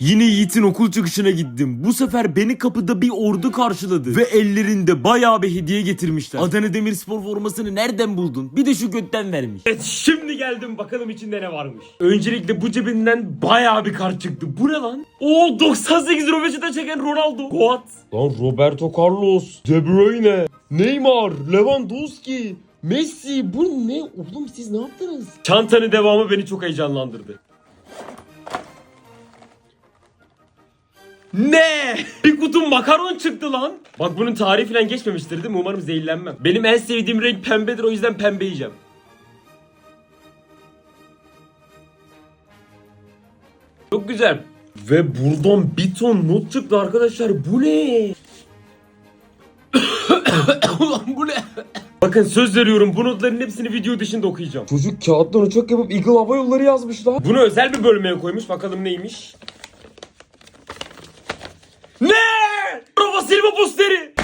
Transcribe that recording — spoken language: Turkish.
Yine Yiğit'in okul çıkışına gittim. Bu sefer beni kapıda bir ordu karşıladı. Ve ellerinde bayağı bir hediye getirmişler. Adana Demirspor formasını nereden buldun? Bir de şu götten vermiş. Evet, şimdi geldim, bakalım içinde ne varmış. Öncelikle bu cebinden bayağı bir kart çıktı. Bu ne lan? Oo, 98 röveşete çeken Ronaldo. Goat. Lan Roberto Carlos, De Bruyne, Neymar, Lewandowski, Messi. Bu ne? Oğlum siz ne yaptınız? Çantanın devamı beni çok heyecanlandırdı. Ne? Bir kutu makaron çıktı lan. Bak bunun tarihi falan geçmemiştir değil mi? Umarım zehirlenmem. Benim en sevdiğim renk pembedir, o yüzden pembe yiyeceğim. Çok güzel. Ve buradan bir ton not çıktı arkadaşlar. Bu ne? Ulan bu ne? Bakın söz veriyorum, bu notların hepsini video dışında okuyacağım. Çocuk kağıttan uçak yapıp Eagle Hava Yolları yazmışlar. Bunu özel bir bölmeye koymuş. Bakalım neymiş? Ne? Rafa Silva posteri.